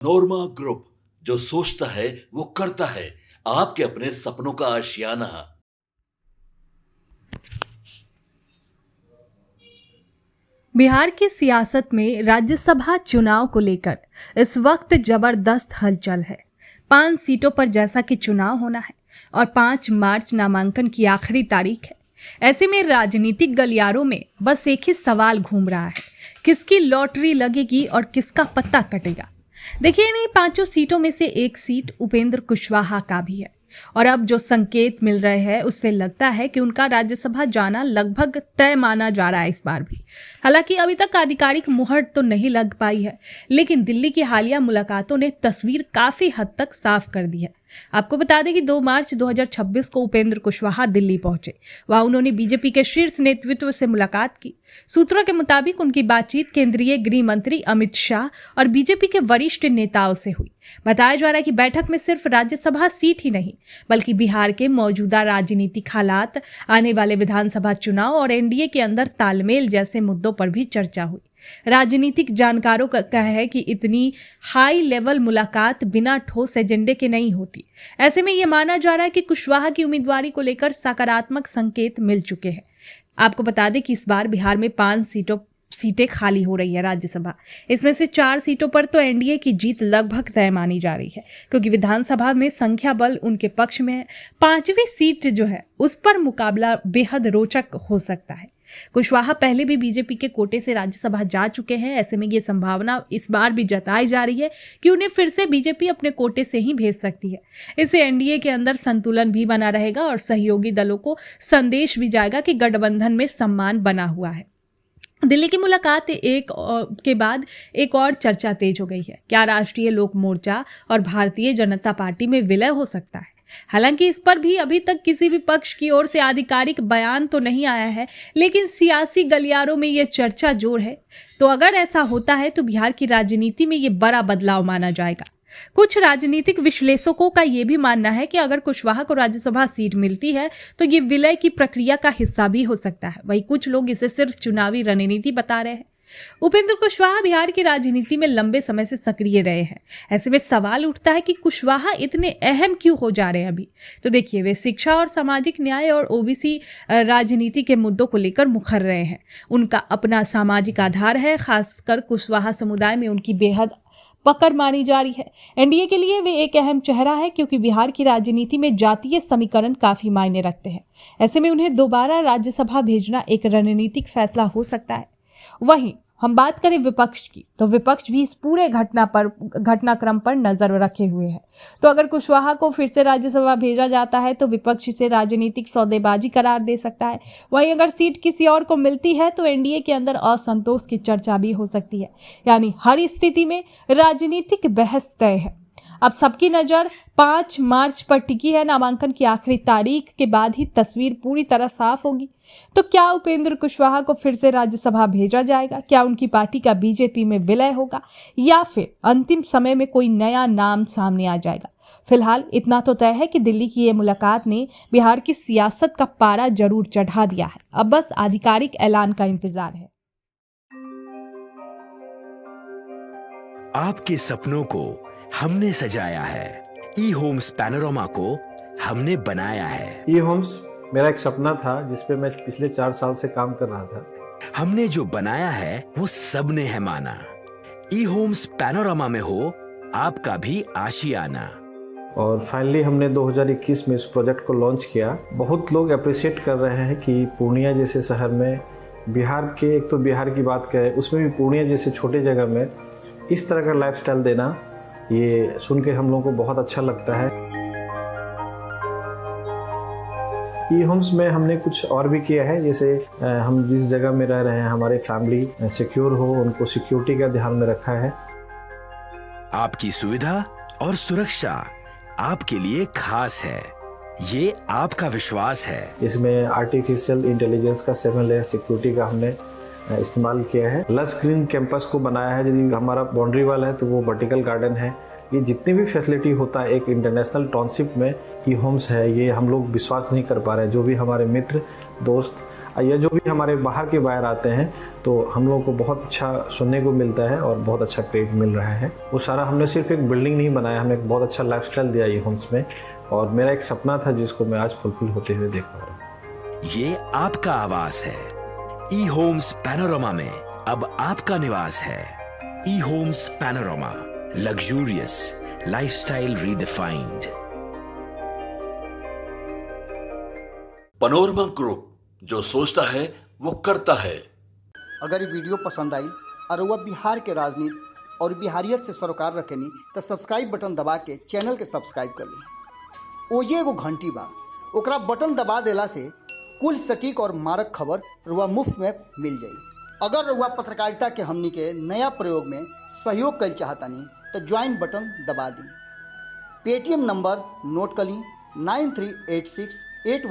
नोरमा group, जो सोचता है वो करता है। आपके अपने सपनों का आशियाना। बिहार की सियासत में राज्यसभा चुनाव को लेकर इस वक्त जबरदस्त हलचल है। 5 सीटों पर जैसा कि चुनाव होना है और 5 मार्च नामांकन की आखिरी तारीख है। ऐसे में राजनीतिक गलियारों में बस एक ही सवाल घूम रहा है, किसकी लॉटरी लगेगी और किसका पत्ता कटेगा। देखिए, इन्हीं 5 सीटों में से एक सीट उपेंद्र कुशवाहा का भी है और अब जो संकेत मिल रहे हैं उससे लगता है कि उनका राज्यसभा जाना लगभग तय माना जा रहा है इस बार भी। हालांकि अभी तक आधिकारिक मुहर तो नहीं लग पाई है, लेकिन दिल्ली की हालिया मुलाकातों ने तस्वीर काफी हद तक साफ कर दी है। आपको बता दें कि 2 मार्च 2026 को उपेंद्र कुशवाहा दिल्ली पहुंचे। वहां उन्होंने बीजेपी के शीर्ष नेतृत्व से मुलाकात की। सूत्रों के मुताबिक उनकी बातचीत केंद्रीय गृह मंत्री अमित शाह और बीजेपी के वरिष्ठ नेताओं से हुई। बताया जा रहा है कि बैठक में सिर्फ राज्यसभा सीट ही नहीं, बल्कि बिहार के मौजूदा राजनीतिक हालात, आने वाले विधानसभा चुनाव और एनडीए के अंदर तालमेल जैसे मुद्दों पर भी चर्चा हुई। राजनीतिक जानकारों का कहना है कि इतनी हाई लेवल मुलाकात बिना ठोस एजेंडे के नहीं होती। ऐसे में यह माना जा रहा है कि कुशवाहा की उम्मीदवारी को लेकर सकारात्मक संकेत मिल चुके हैं। आपको बता दें कि इस बार बिहार में 5 सीटें खाली हो रही है राज्यसभा। इसमें से 4 सीटों पर तो एनडीए की जीत लगभग तय मानी जा रही है, क्योंकि विधानसभा में संख्या बल उनके पक्ष में है। 5वीं सीट जो है उस पर मुकाबला बेहद रोचक हो सकता है। कुशवाहा पहले भी बीजेपी के कोटे से राज्यसभा जा चुके हैं। ऐसे में ये संभावना इस बार भी जताई जा रही है कि उन्हें फिर से बीजेपी अपने कोटे से ही भेज सकती है। इससे एनडीए के अंदर संतुलन भी बना रहेगा और सहयोगी दलों को संदेश भी जाएगा कि गठबंधन में सम्मान बना हुआ है। दिल्ली की मुलाकात के बाद एक और चर्चा तेज हो गई है। क्या राष्ट्रीय लोक मोर्चा और भारतीय जनता पार्टी में विलय हो सकता है? हालांकि इस पर भी अभी तक किसी भी पक्ष की ओर से आधिकारिक बयान तो नहीं आया है, लेकिन सियासी गलियारों में यह चर्चा जोर है। तो अगर ऐसा होता है तो बिहार की राजनीति में यह बड़ा बदलाव माना जाएगा। कुछ राजनीतिक विश्लेषकों का यह भी मानना है कि अगर कुशवाहा को राज्यसभा सीट मिलती है तो ये विलय की प्रक्रिया का हिस्सा भी हो सकता है। वहीं कुछ लोग इसे सिर्फ चुनावी रणनीति बता रहे हैं। उपेंद्र कुशवाहा बिहार की राजनीति में लंबे समय से सक्रिय रहे हैं। ऐसे में सवाल उठता है कि कुशवाहा इतने अहम क्यों हो जा रहे हैं अभी। तो देखिए, वे शिक्षा और सामाजिक न्याय और ओबीसी राजनीति के मुद्दों को लेकर मुखर रहे हैं। उनका अपना सामाजिक आधार है। खासकर कुशवाहा समुदाय में उनकी बेहद पकड़ मानी जा रही है। एनडीए के लिए वे एक अहम चेहरा है, क्योंकि बिहार की राजनीति में जातीय समीकरण काफी मायने रखते हैं। ऐसे में उन्हें दोबारा राज्यसभा भेजना एक रणनीतिक फैसला हो सकता है। वहीं हम बात करें विपक्ष की, तो विपक्ष भी इस पूरे घटनाक्रम पर नजर रखे हुए है। तो अगर कुशवाहा को फिर से राज्यसभा भेजा जाता है तो विपक्ष इसे राजनीतिक सौदेबाजी करार दे सकता है। वहीं अगर सीट किसी और को मिलती है तो एनडीए के अंदर असंतोष की चर्चा भी हो सकती है। यानी हर स्थिति में राजनीतिक बहस तय है। अब सबकी नजर 5 मार्च पर टिकी है। नामांकन की आखिरी तारीख के बाद ही तस्वीर पूरी तरह साफ होगी। तो क्या उपेंद्र कुशवाहा को फिर से राज्यसभा भेजा जाएगा? क्या उनकी पार्टी का बीजेपी में विलय होगा, या फिर अंतिम समय में कोई नया नाम सामने आ जाएगा? फिलहाल इतना तो तय है कि दिल्ली की ये मुलाकात ने बिहार की सियासत का पारा जरूर चढ़ा दिया है। अब बस आधिकारिक ऐलान का इंतजार है। आपके सपनों को हमने सजाया है। ई होम्स पैनोरमा को हमने बनाया है। ई होम्स मेरा एक सपना था, जिसपे मैं पिछले 4 साल से काम कर रहा था। हमने जो बनाया है वो सबने है माना। ई होम्स पैनोरमा में हो आपका भी आशियाना। और फाइनली हमने 2021 में इस प्रोजेक्ट को लॉन्च किया। बहुत लोग अप्रिशिएट कर रहे हैं कि पूर्णिया जैसे शहर में, बिहार के, एक तो बिहार की बात करें उसमें भी पूर्णिया जैसे छोटे जगह में इस तरह का लाइफस्टाइल देना, ये सुन के हम लोगों को बहुत अच्छा लगता है। ई होम्स में हमने कुछ और भी किया है, जैसे हम जिस जगह में रह रहे हैं हमारे फैमिली सिक्योर हो, उनको सिक्योरिटी का ध्यान में रखा है। आपकी सुविधा और सुरक्षा आपके लिए खास है, ये आपका विश्वास है। इसमें आर्टिफिशियल इंटेलिजेंस का 7 लेयर सिक्योरिटी का हमने इस्तेमाल किया है। लस ग्रीन कैंपस को बनाया है। यदि हमारा बाउंड्री वाल है तो वो वर्टिकल गार्डन है। ये जितनी भी फैसिलिटी होता है एक इंटरनेशनल टाउनशिप में ई होम्स है, ये हम लोग विश्वास नहीं कर पा रहे हैं। जो भी हमारे मित्र दोस्त या जो भी हमारे बाहर के बायर आते हैं तो हम लोगों को बहुत अच्छा सुनने को मिलता है और बहुत अच्छा क्रेडिट मिल रहा है। वो सारा हमने सिर्फ एक बिल्डिंग नहीं बनाया, हमने एक बहुत अच्छा लाइफस्टाइल दिया ई होम्स में, और मेरा एक सपना था जिसको मैं आज फुलफिल होते हुए देख पा रहा हूँ। ये आपका आवास है। ई होम्स पैनोरामा में अब आपका निवास है। E homes panorama, luxurious lifestyle redefined. Panorama group, जो सोचता है वो करता है। अगर ये वीडियो पसंद आई और वह बिहार के राजनीति और बिहारियत से सरोकार रखेनी तो सब्सक्राइब बटन दबा के चैनल के सब्सक्राइब कर ली। ओजे एगो घंटी बा, ओकरा बटन दबा देला से कुल सटीक और मारक खबर रुआ मुफ्त में मिल जाई। अगर रुआ पत्रकारिता के हमनी के नया प्रयोग में सहयोग कर चाहतानी तो ज्वाइन बटन दबा दी। पेटीएम नंबर नोट कर ली 938681